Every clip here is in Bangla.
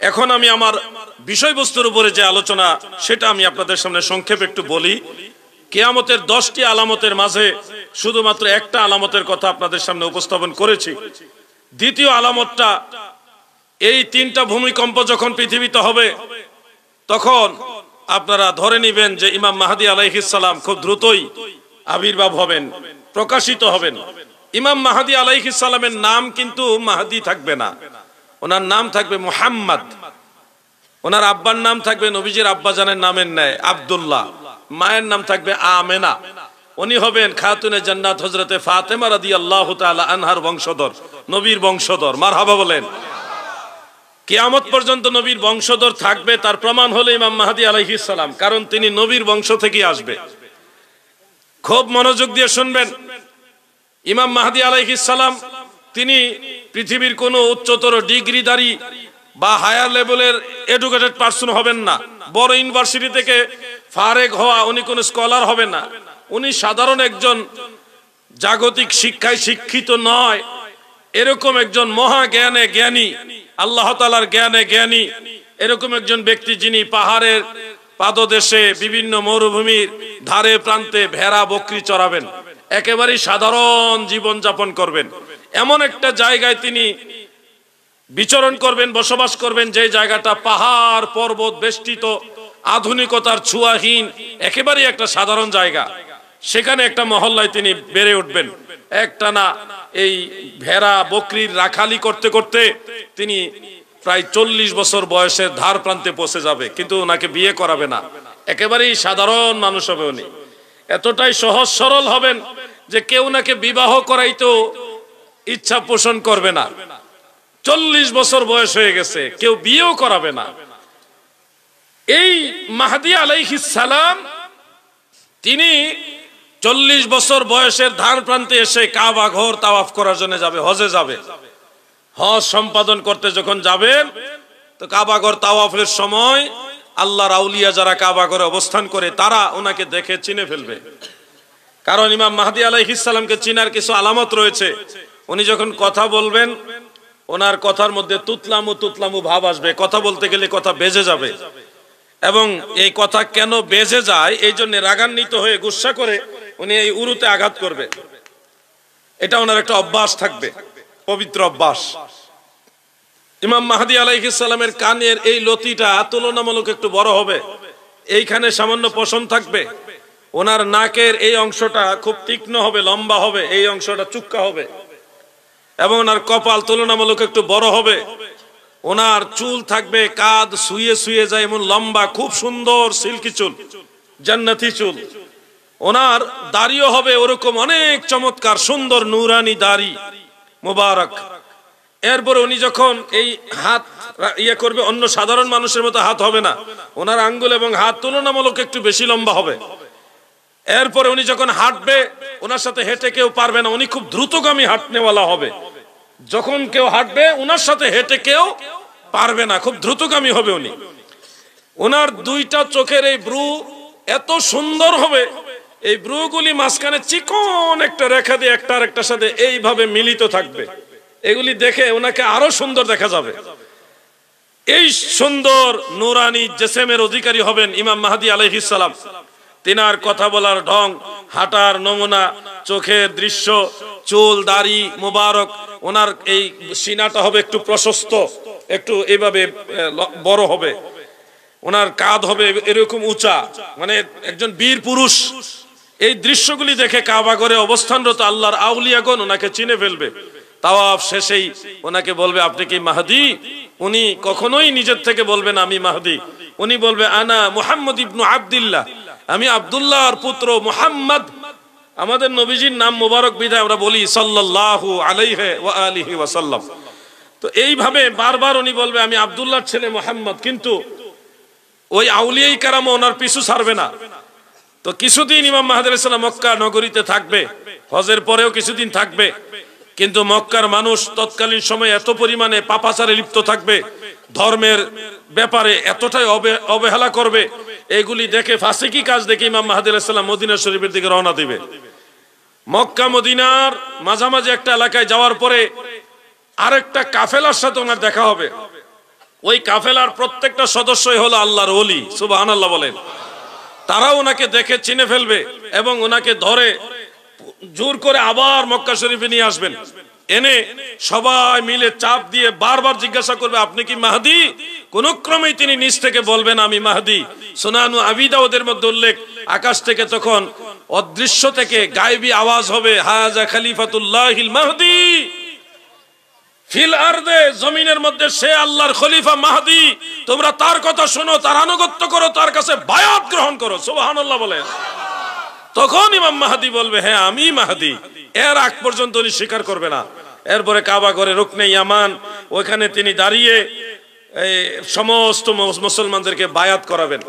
এখন আমি আমার বিষয়বস্তুর উপরে যে আলোচনা সেটা আমি আপনাদের সামনে সংক্ষেপে একটু বলি। কিয়ামতের 10টি আলামতের মাঝে শুধুমাত্র একটা আলামতের কথা আপনাদের সামনে উপস্থাপন করেছি। দ্বিতীয় আলামতটা, এই 3টা ভূমিকম্প যখন পৃথিবীতে হবে তখন আপনারা ধরে নেবেন যে ইমাম মাহদী আলাইহিস সালাম খুব দ্রুতই আবির্ভাব হবেন, প্রকাশিত হবেন। ইমাম মাহদী আলাইহিস সালামের নাম কিন্তু মাহদী থাকবে না, ওনার নাম থাকবে মুহাম্মদ। ওনার আব্বার নাম থাকবে নবীজির আব্বাজানের নামের ন্যায় আব্দুল্লাহ, মায়ের নাম থাকবে আমেনা। উনি হবেন খাতুনে জান্নাত হযরতে ফাতেমা রাদিয়াল্লাহু তাআলা আনহার বংশধর, নবীর বংশধর। মারহাবা বলেন। কিয়ামত পর্যন্ত নবীর বংশধর থাকবে, তার প্রমাণ হলো ইমাম মাহদী আলাইহিস সালাম, কারণ তিনি নবীর বংশ থেকে আসবে। খুব মনোযোগ দিয়ে শুনবেন। ইমাম মাহদী আলাইহিস সালাম তিনি পৃথিবীর কোনো উচ্চতর ডিগ্রিধারী বা হায়ার লেভেলের এডুকেটেড পারসন হবেন না। বড় ইউনিভার্সিটি থেকে ফারেগ হওয়া উনি কোনো স্কলার হবেন না। উনি সাধারণ একজন, জাগতিক শিক্ষায় শিক্ষিত নয়, এরকম একজন মহা জ্ঞানে জ্ঞানী, আল্লাহ তাআলার জ্ঞানে জ্ঞানী, এরকম একজন ব্যক্তি যিনি পাহাড়ের পাদদেশে বিভিন্ন মরুভূমির ধারে প্রান্তে ভেড়া বকরি চড়াবেন, একেবারেই সাধারণ জীবন যাপন করবেন। এমন একটা জায়গায় তিনি বিচরণ করবেন, বসবাস করবেন, যে জায়গাটা পাহাড় পর্বত বেষ্টিত, আধুনিকতার ছোঁয়াহীন, একেবারেই একটা সাধারণ জায়গা। সেখানে একটা মহল্লায় তিনি বেড়ে উঠবেন। একটানা এই ভেড়া বকরির রাখালি করতে করতে তিনি প্রায় 40 বছর বয়সের ধার প্রান্তে পৌঁছে যাবে, কিন্তু ওনাকে বিয়ে করাবে না। একেবারেই সাধারণ মানুষ হবে উনি। এতটাই সহজ সরল হবেন যে কেউ ওনাকে বিবাহ করাইতেও ইচ্ছা পোষণ করবে না। 40 বছর বয়স হয়ে গেছে, কেউ বিয়েও করাবে না। এই মাহদী আলাইহিস সালাম তিনি 40 বছর বয়সের ধার প্রান্তে এসে কাবা ঘর তাওয়াফ করার জন্য যাবে, হজে যাবে। হজ সম্পাদন করতে যখন যাবেন তো কাবা ঘর তাওয়াফের সময় আল্লাহর আউলিয়া যারা কাবা ঘরে অবস্থান করে তারা ওনাকে দেখে চিনে ফেলবে। কারণ ইমাম মাহদী আলাইহিস সালামকে চিনার কিছু আলামত রয়েছে। উনি যখন কথা বলবেন ওনার কথার মধ্যে তুতলামু তুতলামু ভাব আসবে, কথা বলতে গেলে কথা বেজে যাবে। এবং এই কথা কেন বেজে যায় এই জন্য রাগান্বিত হয়ে গুসা করে উনি এই উরুতে আঘাত করবে। এটা ওনার একটা অভ্যাস থাকবে, পবিত্র অভ্যাস। ইমাম মাহদী আলাইহিস সালামের কানের এই লতিটা তুলনামূলক একটু বড় হবে, এইখানে সামান্য পশম থাকবে। ওনার নাকের এই অংশটা খুব তীক্ষ্ণ হবে, লম্বা হবে, এই অংশটা চুক্কা হবে। এবং ওনার কপাল তুলনামূলক একটু বড় হবে। ওনার চুল থাকবে কাঁধ শুয়ে শুয়ে যায় এমন লম্বা, খুব সুন্দর সিল্কি চুল, জান্নাতি চুল। ওনার দাড়িও হবে ওরকম অনেক চমৎকার সুন্দর নুরানি দাড়ি মোবারক। এরপরে উনি যখন এই হাত ইয়ে করবে, অন্য সাধারণ মানুষের মতো হাত হবে না, ওনার আঙ্গুল এবং হাত তুলনামূলক একটু বেশি লম্বা হবে। এরপরে উনি যখন হাঁটবে ওনার সাথে হেঁটে কেউ পারবে না, উনি খুব দ্রুতগামী হাঁটনেওয়ালা হবে। যখন কেউ হাঁটবে ওনার সাথে হেঁটে কেউ পারবে না, খুব দ্রুতগামী হবে উনি। ওনার 2টা চোখের এই ব্রু এত সুন্দর হবে, এই ব্রুগুলি মাঝখানে চিকন একটা রেখা দিয়ে একটা আরেকটার সাথে এইভাবে মিলিত থাকবে। এগুলি দেখে ওনাকে আরো সুন্দর দেখা যাবে। এই সুন্দর নুরানি জিসমের অধিকারী হবেন ইমাম মাহদী আলাইহিস সালাম। তিনার কথা বলার ঢং, হাঁটার নমুনা, চোখের দৃশ্য, চুল দাড়ি মোবারক, ওনার এই সিনাটা হবে একটু প্রশস্ত, একটু এইভাবে বড় হবে। ওনার কাঁধ হবে এরকম উঁচা, মানে একজন বীর পুরুষ। এই দৃশ্যগুলি দেখে কাবা ঘরে অবস্থানরত আল্লাহর আউলিয়াগণ ওনাকে চিনে ফেলবে। তাওয়াফ শেষেই ওনাকে বলবে আপনি কি মাহদী? উনি কখনোই নিজের থেকে বলবেন আমি মাহদী, উনি বলবে আনা মুহাম্মদ ইবনু আব্দুল্লাহ, আমি আব্দুল্লাহর পুত্র মুহাম্মদ। আমাদের নবীজির নাম মোবারক বিধায় আমরা বলি সাল্লাল্লাহু আলাইহি ওয়া আলিহি ওয়াসাল্লাম। তো এইভাবে বারবার উনি বলবে আমি আব্দুল্লাহর ছেলে মুহাম্মদ। কিন্তু ওই আউলিয়াই কারাম ওনার পিছু ছাড়বে না। তো কিছুদিন ইমাম মাহদী আলাইহিস সালাম মক্কা নগরীতে থাকবে, হজের পরেও কিছুদিন থাকবে। কিন্তু মক্কার মানুষ তৎকালীন সময়ে এত পরিমাণে পাপাচারে লিপ্ত থাকবে, ধর্মের ব্যাপারে এতটাই অবহেলা করবে, এগুলি দেখে ফাসিকি কাজ দেখে ইমাম মাহদী আলাইহিস সালাম মদিনা শরীফের দিকে রওনা দিবে। মক্কা মদিনার মাঝামাঝি একটা এলাকায় যাওয়ার পরে আরেকটা কাফেলার সাথে ওনার দেখা হবে। ওই কাফেলার প্রত্যেকটা সদস্যই হলো আল্লাহর ওলি, সুবহানাল্লাহ বলেন। তারা ওনাকে দেখে চিনে ফেলবে এবং ওনাকে ধরে জোর করে আবার মক্কা শরীফে নিয়ে আসবেন। এনে সবাই মিলে চাপ দিয়ে বারবার জিজ্ঞাসা করবে, আপনি কি মাহদি? কোন ক্রমেই তিনি নিজ থেকে বলবেন আমি মাহদি। সুনানু আবি দাউদের মধ্যে উল্লেখ, আকাশ থেকে তখন অদৃশ্য থেকে গায়েবী আওয়াজ হবে, হাযা খলিফাতুল্লাহিল মাহদি ফিল আরদে, জমিনের মধ্যে সে আল্লাহর খলিফা মাহদি, তোমরা তার কথা শোনো, তার আনুগত্য করো, তার কাছে বায়াত গ্রহণ করো। সুবহানাল্লাহ বলেন। তখন ইমাম মাহদি বলবে, হ্যাঁ আমি মাহদি। এর আগ পর্যন্ত উনি স্বীকার করবে না। এরপরে কাবা ঘরে রুকনে ইয়ামান, ওইখানে তিনি দাঁড়িয়ে সমস্ত মুসলমানদেরকে বায়াত করাবেন,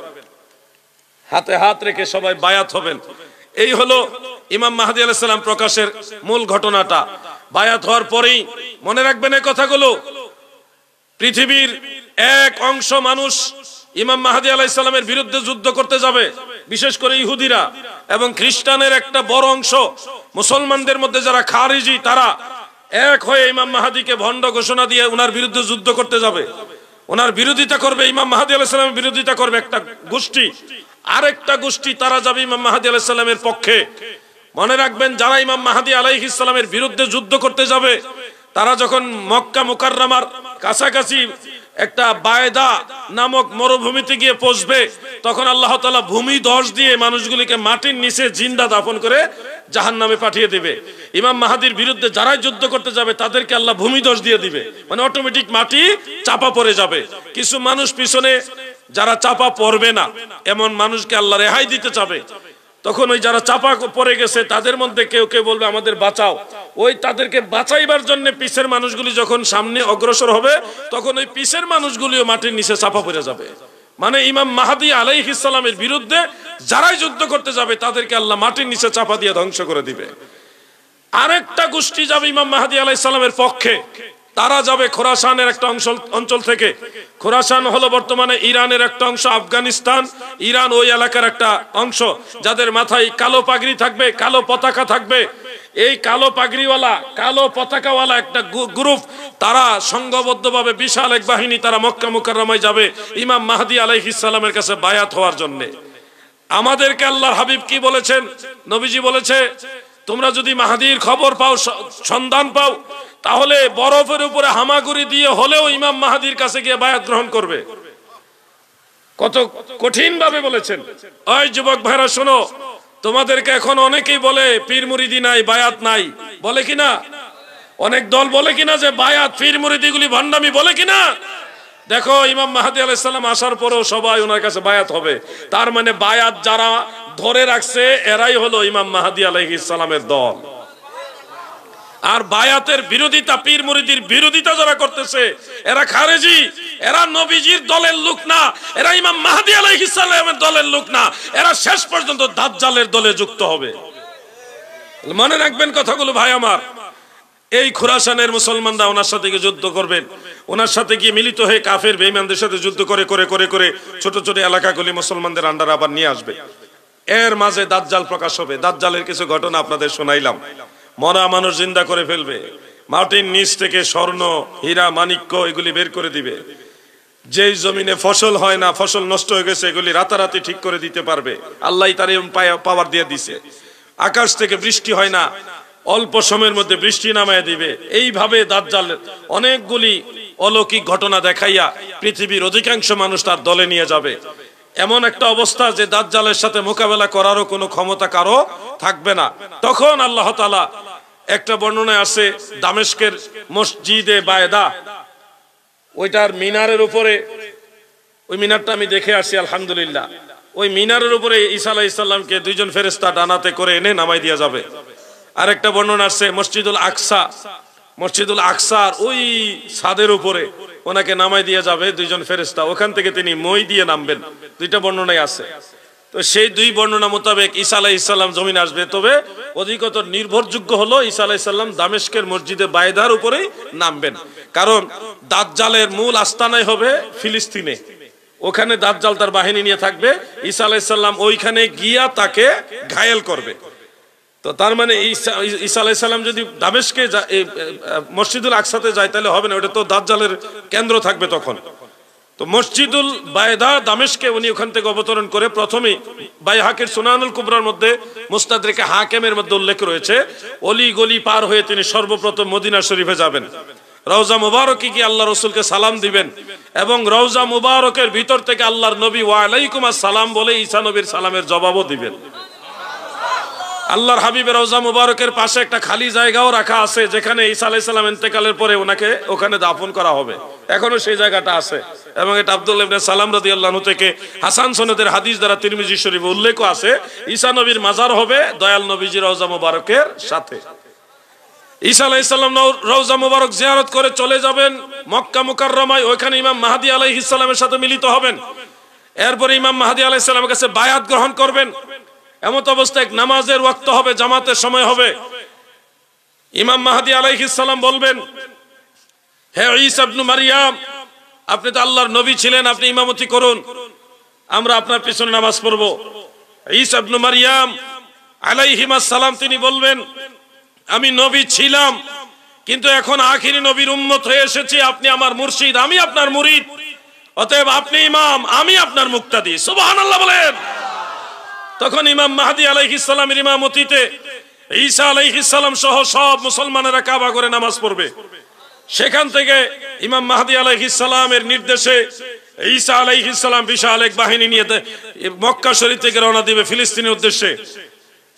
হাতে হাত রেখে সবাই বায়াত হবেন। এই হলো ইমাম মাহদি আলাইহিস সালাম প্রকাশের মূল ঘটনাটা। বায়াত হওয়ার পরেই মনে রাখবেন এই কথাগুলো, পৃথিবীর এক অংশ মানুষ ইমাম মাহদি আলাইহিস সালামের বিরুদ্ধে যুদ্ধ করতে যাবে, বিশেষ করে ইহুদিরা এবং খ্রিস্টানের একটা বড় অংশ, মুসলমানদের মধ্যে যারা খারিজি, তারা এক হয়ে ইমাম মাহদিকে ভণ্ড ঘোষণা দিয়ে ওনার বিরুদ্ধে যুদ্ধ করতে যাবে, ওনার বিরোধিতা করবে। ইমাম মাহদি আলাইহিস সালামের বিরোধিতা করবে একটা গোষ্ঠী, আরেকটা গোষ্ঠী তারা যাবে ইমাম মাহদি আলাইহিস সালামের পক্ষে। মনে রাখবেন, যারা ইমাম মাহদি আলাইহিস সালামের বিরুদ্ধে যুদ্ধ করতে যাবে, তারা যখন মক্কা মুকাররমার কাছাকাছি একটা বায়দা নামক মরুভূমিতে গিয়ে পৌঁছবে, তখন আল্লাহ তাআলা ভূমি ধস দিয়ে মানুষগুলিকে মাটির নিচে জিন্দা দাফন করে জাহান্নামে পাঠিয়ে দিবে। ইমাম মাহদির বিরুদ্ধে যারাই যুদ্ধ করতে যাবে তাদেরকে আল্লাহ ভূমি ধস দিয়ে দিবে, মানে অটোমেটিক মাটি চাপা পড়ে যাবে। কিছু মানুষ পিছনে যারা চাপা পড়বে না এমন মানুষকে আল্লাহ রেহাই দিতে চাবে। তখন ওই যারা চাপা পড়ে গেছে তাদের মধ্যে কেউ কেউ বলবে আমাদের বাঁচাও। ওই তাদেরকে বাঁচাইবার জন্য পিছের মানুষগুলি যখন সামনে অগ্রসর হবে, তখন ওই পিছের মানুষগুলিও মাটির নিচে চাপা পড়ে যাবে। মানে ইমাম মাহদি আলাইহিস সালামের বিরুদ্ধে যারাই যুদ্ধ করতে যাবে তাদেরকে আল্লাহ মাটির নিচে চাপা দিয়ে ধ্বংস করে দিবে। আরেকটা গোষ্ঠী যাবে ইমাম মাহদি আলাইহিস সালামের পক্ষে, তারা যাবে খোরাসানের একটা অঞ্চল থেকে। খোরাসান হলো বর্তমানে ইরানের একটা অংশ, আফগানিস্তান, ইরান ওই এলাকার একটা অংশ, যাদের মাথায় কালো পাগড়ি থাকবে, কালো পতাকা থাকবে। এই কালো পাগড়িওয়ালা, কালো পতাকাওয়ালা একটা গ্রুপ, তারা সংঘবদ্ধভাবে বিশাল এক বাহিনী, তারা মক্কা মুকাররমায় যাবে ইমাম মাহদি আলাইহিস সালামের কাছে বায়াত হওয়ার জন্য। আমাদেরকে আল্লাহর হাবিব কি বলেছেন? নবীজি বলেছে, তোমরা যদি মাহদির খবর পাও, সন্ধান পাও, তাহলে বরফের উপরে হামাগুড়ি দিয়ে হলেও ইমাম মাহদির কাছে গিয়ে বায়াত গ্রহণ করবে। কত কঠিন ভাবে বলেছেন। ওই যুবক ভাইরা শোনো, তোমাদেরকে এখন অনেকেই বলে পীর মুরিদি নাই, বায়াত নাই, বলে কিনা? অনেক দল বলে কিনা যে বায়াত, পীর মুরিদি গুলি ভণ্ডামি, বলে কিনা? দেখো, ইমাম মাহদি আলাইহিস সালাম আসার পরেও সবাই ওনার কাছে বায়াত হবে। তার মানে বায়াত যারা ধরে রাখছে এরাই হলো ইমাম মাহদি আলাইহিস সালামের দল। আর বায়াতের বিরোধিতা, পীর মুরিদির বিরোধিতা যারা করতেছে এরা খারেজি, এরা নবীজির দলের লোক না, এরা ইমাম মাহদি আলাইহিস সালামের দলের লোক না, এরা শেষ পর্যন্ত দাজ্জালের দলে যুক্ত হবে। মনে রাখবেন কথাগুলো ভাই আমার। এই খোরাসানের মুসলমানরা ওনার সাথে গিয়ে যুদ্ধ করবেন, ওনার সাথে গিয়ে মিলিত হয়ে কাফের বেঈমানদের সাথে যুদ্ধ করে করে করে করে ছোট ছোট এলাকাগুলি মুসলমানদের আন্ডারে আবার নিয়ে আসবে। এর মাঝে দাজ্জাল প্রকাশ হবে। দাজ্জালের কিছু ঘটনা আপনাদের শোনাইলাম। মরা মানুষ জিন্দা করে ফেলবে, মাটির নিচ থেকে স্বর্ণ, হীরা, মানিক্য এগুলি বের করে দিবে। যেই জমিনে ফসল হয় না, ফসল নষ্ট হয়ে গেছে, এগুলি রাতারাতি ঠিক করে দিতে পারবে। আল্লাহ তার পাওয়ার দিয়ে দিছে। আকাশ থেকে বৃষ্টি হয় না, অল্প সময়ের মধ্যে বৃষ্টি নামায় দিবে। এইভাবে দাজ্জাল অনেকগুলি অলৌকিক ঘটনা দেখাইয়া পৃথিবীর অধিকাংশ মানুষ তার দলে নিয়ে যাবে। এমন একটা অবস্থা যে দাজ্জালের সাথে মোকাবেলা করারও কোনো ক্ষমতা কারো থাকবে না। তখন আল্লাহ তাআলা, একটা বর্ণনায় আছে দামেস্কের মসজিদে বায়দা, ওইটার মিনারের উপরে, ওই মিনারটা আমি দেখে আসছি আলহামদুলিল্লাহ, ওই মিনারের উপরে ঈসা আলাইহিস সালামকে দুইজন ফেরেশতা ডানাতে করে এনে নামাই দিয়া যাবে। আরেকটা বর্ণনা আছে মসজিদুল আকসা, মসজিদুল আকসার ওই ছাদের উপরে ওনাকে নামাই দিয়ে যাবে দুইজন ফেরেশতা, ওখান থেকে তিনি মই দিয়ে নামবেন। দুইটা বর্ণনাই আছে। তো সেই দুই বর্ণনা মোতাবেক ঈসা আলাইহিস সালাম জমিনে আসবে। তবে অধিকতর নির্ভরযোগ্য হলো ঈসা আলাইহিস সালাম দামেস্কের মসজিদে বায়দার উপরেই নামবেন, কারণ দাজ্জালের মূল আস্তানাই হবে ফিলিস্তিনে। ওখানে দাজ্জাল তার বাহিনী নিয়ে থাকবে, ঈসা আলাইহিস সালাম ওইখানে গিয়া তাকে ঘায়েল করবে। তো তার মানে ঈসা আলাইহিস সালাম যদি দামেস্কে মসজিদুল আকসাতে যায় তাহলে হবে না, ওটা তো দাজ্জালের কেন্দ্র থাকবে তখন। তো মসজিদুল বায়দা দামেস্কে উনি ওখান থেকে অবতরণ করে প্রথমেই বাইহাকির সুনানুল কুবরার মধ্যে, মুস্তাদরিকে হাকিমের মধ্যে উল্লেখ রয়েছে, অলি গলি পার হয়ে তিনি সর্বপ্রথম মদিনা শরীফে যাবেন, রওজা মুবারকে গিয়ে আল্লাহ রাসূলকে সালাম দিবেন এবং রওজা মুবারকের ভিতর থেকে আল্লাহর নবী ওয়া আলাইকুম আসসালাম বলে ঈসা নবীর সালামের জবাবও দিবেন। আল্লাহর হাবিবের রওজা মুবারকের পাশে একটা খালি জায়গাও রাখা আছে, যেখানে ঈসা আলাইহিস সালাম ইন্তেকালের পরে ওনাকে ওখানে দাফন করা হবে, এখনো সেই জায়গাটা আছে। এবং এটা আব্দুল্লাহ ইবনে সালাম রাদিয়াল্লাহু আনহু থেকে হাসান সনদের হাদিস দ্বারা তিরমিজি শরীফে উল্লেখও আছে, ঈসা নবীর মাজার হবে দয়াল নবীজির রওজা মুবারকের সাথে। ঈসা আলাইহিস সালাম রওজা মুবারক জিয়ারত করে চলে যাবেন মক্কা মুকাররমায়, ওইখানে ইমাম মাহদী আলাইহিস সালামের সাথে মিলিত হবেন। এরপরে ইমাম মাহদী আলাইহিস সালামের কাছে বায়াত গ্রহণ করবেন। এমত অবস্থায় নামাজের ওয়াক্ত হবে, জামাতের সময় হবে। ইমাম মাহদী আলাইহিস সালাম বলবেন, হে ঈসা ইবনে মারইয়াম, আপনি তো আল্লাহর নবী ছিলেন, আপনি ইমামতি করুন, আমরা আপনার পিছনে নামাজ পড়ব। ঈসা ইবনে মারইয়াম আলাইহিস সালাম তিনি বলবেন, আমি নবী ছিলাম, কিন্তু এখন আখিরি নবীর উম্মত হয়ে এসেছি, আপনি আমার মুর্শিদ, আমি আপনার মুরিদ, অতএব আপনি ইমাম, আমি আপনার মুক্তাদি। সুবহানাল্লাহ বলেন। তখন ইমাম মাহদী আলাইহিস সালামের ইমামতিতে ঈসা আলাইহিস সালাম সহ সব মুসলমানেরা কাবা করে নামাজ পড়বে। সেখান থেকে ইমাম মাহদী আলাইহিস সালামের নির্দেশে ঈসা আলাইহিস সালাম বিশাল এক বাহিনী নিয়ে মক্কা শরীফ থেকে রওনা দিবে ফিলিস্তিনের উদ্দেশ্যে,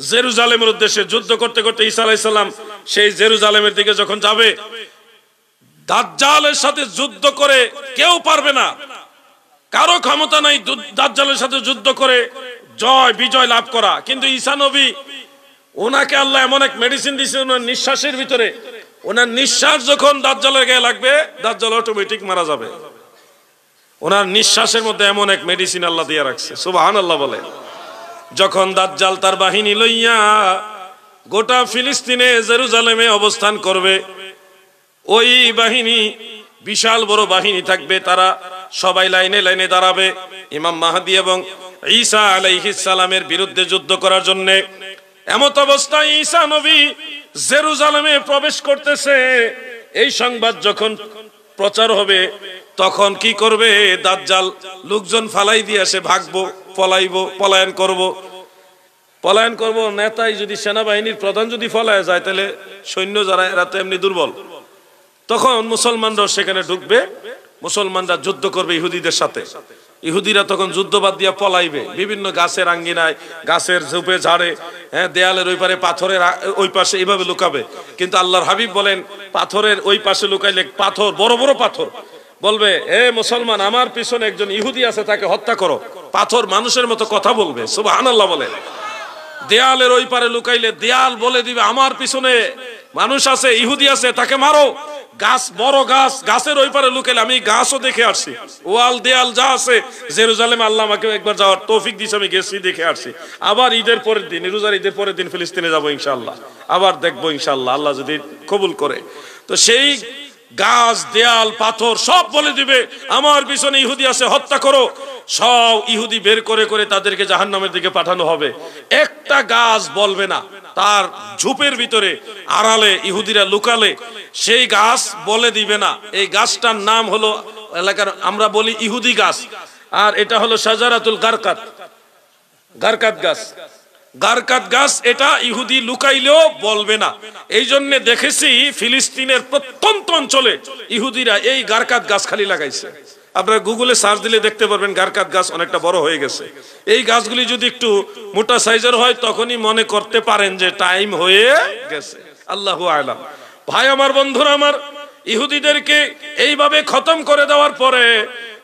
জেরুজালেমের উদ্দেশ্যে। যুদ্ধ করতে করতে ঈসা আলাইহিস সালাম সেই জেরুজালেমের দিকে যখন যাবে, দাজ্জালের সাথে যুদ্ধ করে কেউ পারবে না, কারো ক্ষমতা নাই দাজ্জালের সাথে যুদ্ধ করে জয় বিজয় লাভ করা। কিন্তু ঈসা নবী, ওনাকে আল্লাহ এমন এক মেডিসিন দিয়েছে ওনার নিঃশ্বাসের ভিতরে, ওনার নিঃশ্বাস যখন দাজ্জালের গায়ে লাগবে দাজ্জাল অটোমেটিক মারা যাবে। ওনার নিঃশ্বাসের মধ্যে এমন এক মেডিসিন আল্লাহ দিয়ে রাখছে। সুবহানাল্লাহ বলে। যখন দাজ্জাল তার বাহিনী লইয়া গোটা ফিলিস্তিনে জেরুজালেমে অবস্থান করবে, ওই বাহিনী বিশাল বড় বাহিনী থাকবে, তারা সবাই লাইনে লাইনে দাঁড়াবে ইমাম মাহদী এবং ঈসা আলাইহিস সালামের বিরুদ্ধে যুদ্ধ করার জন্য। এমত অবস্থায় ঈসা নবী জেরুজালেমে প্রবেশ করতেছে, এই সংবাদ যখন প্রচার হবে তখন কি করবে দাজ্জাল? লোকজন ফালাই দিয়ে আসে, ভাগবো, পলাইবো, পলায়ন করব। নেতাই যদি সেনাবাহিনীর প্রধান যদি পলায় যায়, তাহলে সৈন্য যারা এরা তো এমনি দুর্বল, তখন মুসলমানরাও সেখানে ঢুকবে, মুসলমানরা যুদ্ধ করবে ইহুদিদের সাথে। ইহুদিরা তখন যুদ্ধবাদ দিয়া পলাইবে বিভিন্ন গাছের আঙ্গিনায়, গাছের ঝোপে ঝাড়ে, হ্যাঁ, দেয়ালের ওই পারে, পাথরের ওই পাশে, এইভাবে লুকাবে। কিন্তু আল্লাহর হাবিব বলেন, পাথরের ওই পাশে লুকাইলে পাথর, বড় বড় পাথর, বলবে এ মুসলমান, আমার পিছনে একজন ইহুদি আছে, তাকে হত্যা করো। পাথর মানুষের মতো কথা বলবে। সুবহানাল্লাহ বলে। দেয়ালের ওই পারে লুকাইলে দেয়াল বলে দিবে, আমার পিছনে মানুষ আছে, ইহুদি আছে, তাকে মারো। গাছ, বড় গাছ, গাছের ওই পারে লুকাইলে, আমি গাছও দেখে আসছি, ওয়াল দেয়াল যা আছে জেরুজালেমে, আল্লাহ আমাকে একবার যাওয়ার তৌফিক দিয়েছে, আমি গেছি, দেখে আসছি। আবার ঈদের পরের দিন, রোজার ঈদের পরের দিন ফিলিস্তিনে যাবো ইনশাআল্লাহ, আবার দেখবো ইনশাআল্লাহ, আল্লাহ যদি কবুল করে। তো সেই গাছ, দেয়াল, পাথর সব বলে দিবে, আমার পিছনে ইহুদি আছে, হত্যা করো। সব ইহুদি বের করে করে তাদেরকে জাহান্নামের দিকে পাঠানো হবে। একটা গাছ বলবে না, তার ঝোপের ভিতরে আড়ালে ইহুদিরা লুকালে সেই গাছ বলে দিবে না। এই গাছটার নাম হলো, এলাকার আমরা বলি ইহুদি গাছ, আর এটা হলো শাজারাতুল গারকাত, গারকাত গাছ। গারকাত গাছ, এটা ইহুদি লুকাইলেও বলবে না। এই জন্য দেখেছি ফিলিস্তিনের প্রত্যন্ত অঞ্চলে ইহুদিরা এই গারকাত গাছ খালি লাগাইছে। আপনারা গুগলে সার্চ দিলে দেখতে পারবেন গারকাত গাছ অনেকটা বড় হয়ে গেছে। এই গাছগুলি যদি একটু মোটা সাইজের হয়, তখনই মনে করতে পারেন যে টাইম হয়ে গেছে। আল্লাহু আ'লাম। ভাই আমার, বন্ধুরা আমার, ইহুদিদেরকে এইভাবে খতম করে দেওয়ার পরে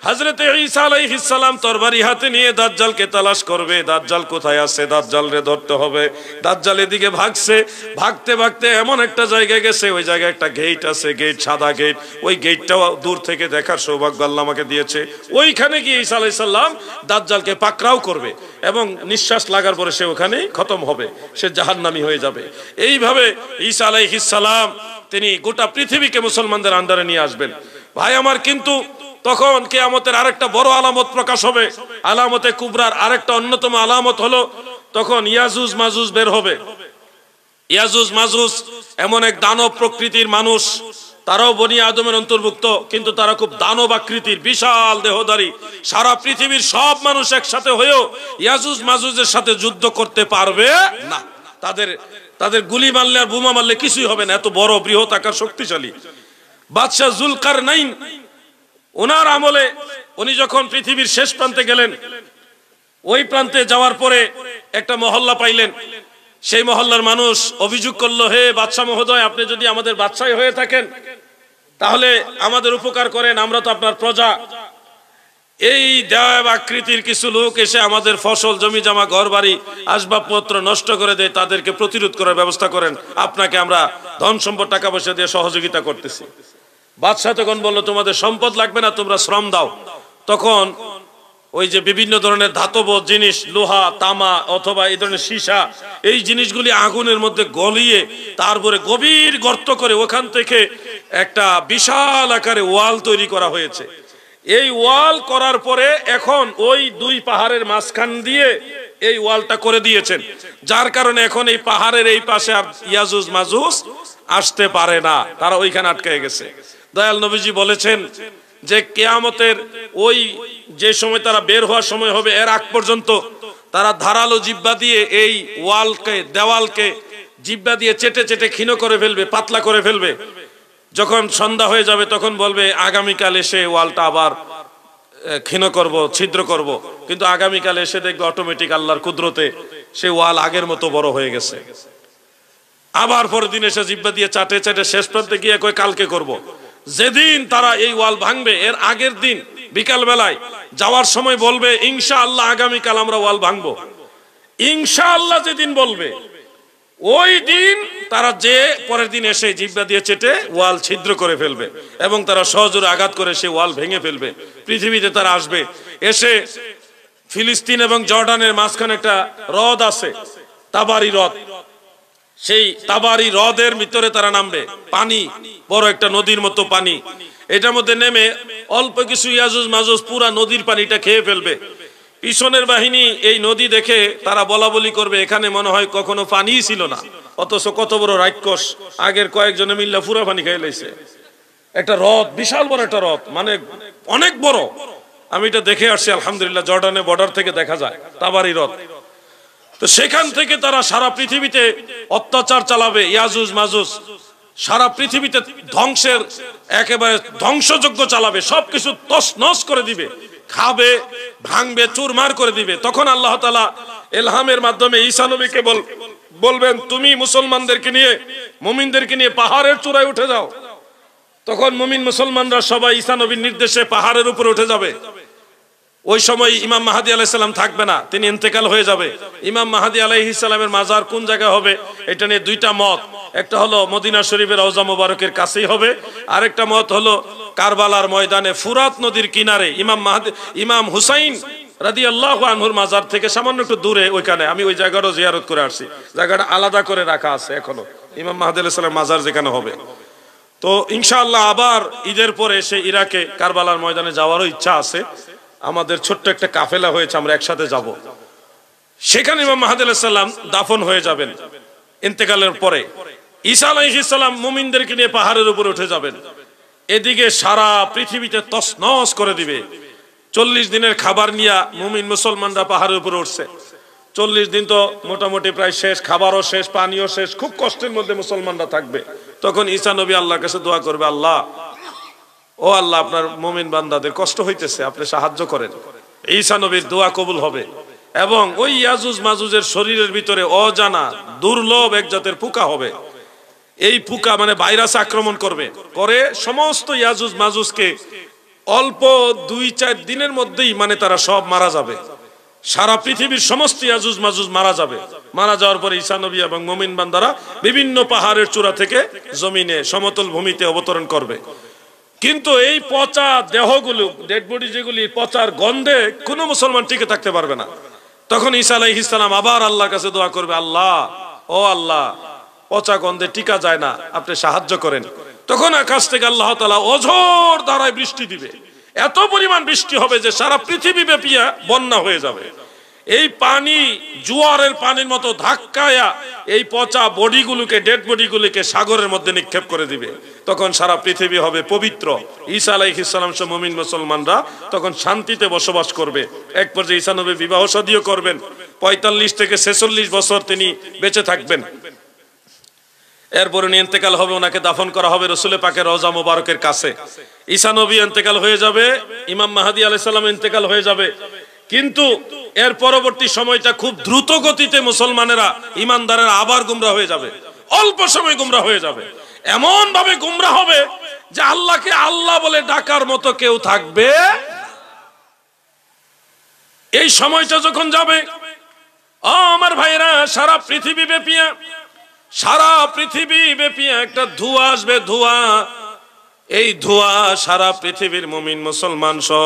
হযরত ঈসা আলাইহিস সালাম তরবারি হাতে নিয়ে দাজ্জালকে তালাশ করবে। দাজ্জাল কোথায় আছে? দাজ্জালরে ধরতে হবে। দাজ্জাল এদিকে ভাগছে, ভাগতে ভাগতে এমন একটা জায়গায় গেছে, ওই জায়গায় একটা গেট আছে, গেট, সাদা গেট। ওই গেটটাও দূর থেকে দেখার সৌভাগ্য আল্লাহ আমাকে দিয়েছে। ওইখানে গিয়ে ঈসা আলাইহিস সালাম দাজ্জালকে পাকড়াও করবে এবং নিঃশ্বাস লাগার পরে সে ওখানেই খতম হবে, সে জাহান্নামী হয়ে যাবে। এইভাবে ঈসা আলাইহিস সালাম তিনি গোটা পৃথিবীকে মুসলমানদের আন্ডারে নিয়ে আসবেন। ভাই আমার, কিন্তু তখন কিয়ামতের আরেকটা বড় আলামত প্রকাশ হবে। আলামতে কুবরার আরেকটা অন্যতম আলামত হলো, তখন ইয়াজুজ মাজুজ বের হবে। ইয়াজুজ মাজুজ এমন এক দানব প্রকৃতির মানুষ, তারাও বনি আদমের অন্তর্ভুক্ত, কিন্তু তারা খুব দানব আকৃতির, বিশাল দেহধারী। সারা পৃথিবীর সব মানুষ একসাথে হয়েও ইয়াজুজ মাজুজের সাথে যুদ্ধ করতে পারবে না। তাদের গুলি মারলে আর বোমা মারলে কিছুই হবে না, এত বড় বৃহৎ আকার, শক্তিশালী। বাদশাহ জুলকারনাইন, ওনার আমলে উনি যখন পৃথিবীর শেষ প্রান্তে গেলেন, ওই প্রান্তে যাওয়ার পরে একটা মহল্লা পাইলেন। সেই মহল্লার মানুষ অভিযোগ করলো, হে বাদশাহ মহোদয়, আপনি যদি আমাদের বাদশাহ হয়ে থাকেন তাহলে আমাদের উপকার করেন, আমরা তো আপনার প্রজা। এই দেব আকৃতির কিছু লোক এসে আমাদের ফসল, জমি জমা, ঘর বাড়ি, আসবাবপত্র নষ্ট করে দেয়, তাদেরকে প্রতিরোধ করার ব্যবস্থা করেন, আপনাকে আমরা ধন সম্পদ, টাকা পয়সা দিয়ে সহযোগিতা করতেছি। বাদশাহ তখন বললো, তোমাদের সম্পদ লাগবে না, তোমরা শ্রম দাও। তখন ওই যে বিভিন্ন ধরনের ধাতব জিনিস, লোহা, তামা অথবা এই ধরনের সীসা, এই জিনিসগুলি আগুনের মধ্যে গলিয়ে তারপরে গভীর গর্ত করে ওখান থেকে একটা বিশাল আকারে ওয়াল তৈরি করা হয়েছে। এই ওয়াল করার পরে এখন ওই দুই পাহাড়ের মাঝখান দিয়ে এই ওয়ালটা করে দিয়েছেন, যার কারণে এখন এই পাহাড়ের এই পাশে আর ইয়াজুজ মাজুজ আসতে পারে না, তারা ওইখানে আটকে গেছে। দয়াল নবীজি বলেছেন যে কিয়ামতের ওই যে সময় তারা বের হওয়ার সময় হবে, এর আগ পর্যন্ত তারা ধারালো জিহ্বা দিয়ে এই ওয়ালকে, দেওয়ালকে জিহ্বা দিয়ে চেটে চেটে ক্ষীণ করে ফেলবে, পাতলা করে ফেলবে। যখন সন্ধ্যা হয়ে যাবে তখন বলবে আগামীকাল এসে ওয়ালটা আবার ক্ষীণ করব, ছিদ্র করব, কিন্তু আগামীকাল এসে দেখবে অটোমেটিক আল্লাহর কুদরতে সে ওয়াল আগের মতো বড় হয়ে গেছে। আবার পরের দিন এসে জিহ্বা দিয়ে চাটে চাটে শেষ প্রান্তে গিয়ে কয় কালকে করব। যেদিন তারা এই ওয়াল ভাঙবে এর আগের দিন বিকাল বেলায় যাওয়ার সময় বলবে ইনশাআল্লাহ আগামীকাল আমরা ওয়াল ভাঙবো। ইনশাআল্লাহ যেদিন বলবে ওই দিন তারা যে পরের দিন এসে জিহ্বা দিয়ে চেটে ওয়াল ছিদ্র করে ফেলবে এবং তারা সহজে আঘাত করে সেই ওয়াল ভেঙে ফেলবে। পৃথিবীতে তারা আসবে, এসে ফিলিস্তিন এবং জর্ডানের মাঝখানে একটা হ্রদ আছে, তাবারি হ্রদ। সেই তাবারি হ্রদের ভিতরে তারা নামবে, পানি, বড় একটা নদীর মতো পানি। এটার মধ্যে নেমে অল্প কিছু ইয়াজুজ মাজুজ পুরা নদীর পানিটা খেয়ে ফেলবে। পিছনের বাহিনী এই নদী দেখে তারা বলা বলি করবে, এখানে মনে হয় কখনো পানিই ছিল না, অথচ কত বড় রাক্ষস, আগের কয়েকজনে মিল্লা পুরা পানি খেয়ে লাইছে। একটা হ্রদ, বিশাল বড় একটা হ্রদ, মানে অনেক বড়। আমি এটা দেখে আসছি, আলহামদুলিল্লাহ, জর্ডানের বর্ডার থেকে দেখা যায় তাবারি হ্রদ। তো সেখান থেকে তারা সারা পৃথিবীতে অত্যাচার চালাবে, ইয়াজুজ মাজুজ সারা পৃথিবীতে ধ্বংসের একেবারে ধ্বংসযজ্ঞ চালাবে, সবকিছু তছনছ করে দিবে, খাবে, ভাঙবে, চুরমার করে দিবে। তখন আল্লাহ তাআলা ইলহামের মাধ্যমে ঈসা নবীকে বলবেন, তুমি মুসলমানদেরকে নিয়ে, মুমিনদেরকে নিয়ে পাহাড়ের চূড়ায় উঠে যাও। তখন মুমিন মুসলমানরা সবাই ঈসা নবীর নির্দেশে পাহাড়ের উপরে উঠে যাবে। ওই সময় ইমাম মাহদী আলাইহিস সালাম থাকবে না, তিনি ইন্তেকাল হয়ে যাবে। ইমাম মাহদী আলাইহিস সালামের মাজার কোন জায়গায় হবে এটা নিয়ে দুইটা মত। একটা হলো মদিনা শরীফের রওজা মোবারকের কাছেই হবে, আরেকটা মত হলো কারবালার ময়দানে ফুরাত নদীর কিনারে ইমাম হুসাইন রাদিয়াল্লাহু আনহুর মাজার থেকে সামান্য একটু দূরে, ওইখানে। আমি ওই জায়গাটাও জিয়ারত করে আসছি, জায়গাটা আলাদা করে রাখা আছে এখনো, ইমাম মাহদী আলাইহিস সালামের মাজার যেখানে হবে। তো ইনশাআল্লাহ আবার ঈদের পরে সেই ইরাকে কারবালার ময়দানে যাওয়ারও ইচ্ছা আছে। আমাদের ছোট্ট একটা কাফেলা হয়েছে, আমরা একসাথে যাব। সেখানে ইমাম মাহদী আলাইহিস সালাম দাফন হয়ে যাবেন ইন্তেকালের পরে। ঈসা আলাইহিস সালাম মুমিনদেরকে নিয়ে পাহাড়ের উপরে উঠে যাবেন। এদিকে সারা পৃথিবীতে তছনছ করে দিবে। 40 দিনের খাবার নিয়ে মুমিন মুসলমানরা পাহাড়ের উপরে উঠছে। 40 দিন তো মোটামুটি প্রায় শেষ, খাবারও শেষ, পানিও শেষ, খুব কষ্টের মধ্যে মুসলমানরা থাকবে। তখন ঈসা নবী আল্লাহর কাছে দোয়া করবে, আল্লাহ, ও আল্লাহ, আপনার মুমিন বান্দাদের কষ্ট হইতেছে, আপনি সাহায্য করেন। ঈসা নবীর দোয়া কবুল হবে এবং ওই ইয়াজুজ মাজুজের শরীরের ভিতরে অজানা দুর্লভ এক জাতের পোকা হবে। এই পোকা মানে ভাইরাস আক্রমণ করবে, করে সমস্ত ইয়াজুজ মাজুজকে অল্প 2-4 দিনের মধ্যেই মানে তারা সব মারা যাবে। সারা পৃথিবীর সমস্ত ইয়াজুজ মাজুজ মারা যাবে। মারা যাওয়ার পরে ঈসা নবী এবং মুমিন বান্দারা বিভিন্ন পাহাড়ের চূড়া থেকে জমিনে সমতল ভূমিতে অবতরণ করবে। কিন্তু এই পচা দেহগুলো, ডেড বডি যেগুলি, পচার গন্ধে কোনো মুসলমান টিকে থাকতে পারবে না। তখন ঈসা আলাইহিস সালাম আবার আল্লাহর কাছে দোয়া করবে, আল্লাহ, ও আল্লাহ, পচা গন্ধে টিকা যায় না, আপনি সাহায্য করেন। তখন আকাশ থেকে আল্লাহ তাআলা অঝোর ধারায় বৃষ্টি দিবে। এত পরিমাণ বৃষ্টি হবে যে সারা পৃথিবী ব্যাপী বন্যা হয়ে যাবে। এই পানি জোয়ারের পানির মতো ধাক্কায়া এই পচা বডিগুলোকে, ডেড বডিগুলোকে সাগরের মধ্যে নিক্ষেপ করে দিবে। তখন সারা পৃথিবী হবে পবিত্র। ঈসা আলাইহিস সালাম সহ মুমিন মুসলমানরা তখন শান্তিতে বসবাস করবে। এক পর্যায়ে ঈসা নবী বিবাহ শাদীও করবেন। 45 থেকে 46 বছর তিনি বেঁচে থাকবেন। এরপরে ইন্তেকাল হবে, ওনাকে দাফন করা হবে রাসূল পাকের রওজা মোবারকের কাছে। ঈসা নবী ইন্তেকাল হয়ে যাবে, ইমাম মাহদী আলাইহিস সালাম ইন্তেকাল হয়ে যাবে। কিন্তু এর পরবর্তী সময়টা খুব দ্রুত গতিতে মুসলমানেরা, ইমানদারেরা আবার গুমরাহ হয়ে যাবে, অল্প সময় গুমরাহ হয়ে যাবে। এমন ভাবে গুমরাহ হবে যে আল্লাহকে আল্লাহ বলে ডাকার মতো কেউ থাকবে। এই সময়টা যখন যাবে, আমার ভাইরা, সারা পৃথিবী ব্যাপী একটা ধোঁয়া আসবে, ধোঁয়া। এই ধোঁয়া সারা পৃথিবীর মুমিন মুসলমান সহ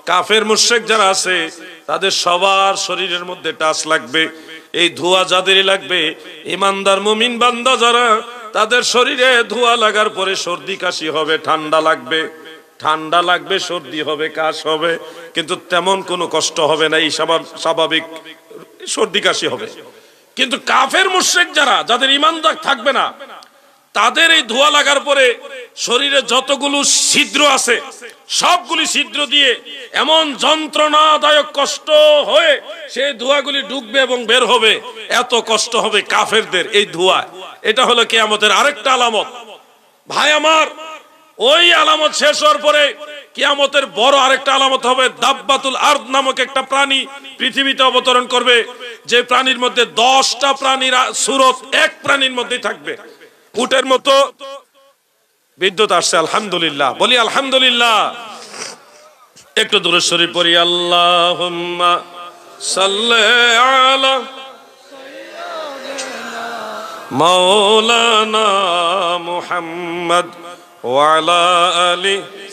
কাফের মুশরিক যারা আছে তাদের সবার শরীরের মধ্যে টাচ লাগবে। এই ধোঁয়া যাদেরই লাগবে, ইমানদার মুমিন বান্দা যারা, তাদের শরীরে ধোঁয়া লাগার পরে সর্দি কাশি হবে, ঠান্ডা লাগবে, সর্দি হবে, কাশ হবে, কিন্তু তেমন কোনো কষ্ট হবে না, এই স্বাভাবিক সর্দি কাশি হবে। কিন্তু কাফের মুশরিক যারা, যাদের ঈমানদার থাকবে না, তাদের এই ধোঁয়া লাগার পরে শরীরে যতগুলো ছিদ্র আছে সবগুলি ছিদ্র দিয়ে এমন যন্ত্রণাদায়ক কষ্ট হয়ে সেই ধোঁয়াগুলি ঢুকবে এবং বের হবে। এত কষ্ট হবে কাফেরদের এই ধোঁয়া। এটা হলো কিয়ামতের আরেকটা আলামত। ভাই আমার, ওই আলামত শেষ হওয়ার পরে কিয়ামতের বড় আরেকটা আলামত হবে। দাব্বাতুল আরদ নামক একটা প্রাণী পৃথিবীতে অবতরণ করবে, যে প্রাণীর মধ্যে 10টা প্রাণীর সুরত এক প্রাণীর মধ্যেই থাকবে, উটের মতো। বিদ্যুৎ আসছে, আলহামদুলিল্লাহ, বলি আলহামদুলিল্লাহ। একটু দুরূদ শরীফ পড়ি। আল্লাহুম্মা সাল্লি আলা মাওলানা মুহাম্মদ ওয়া আলা আলিহি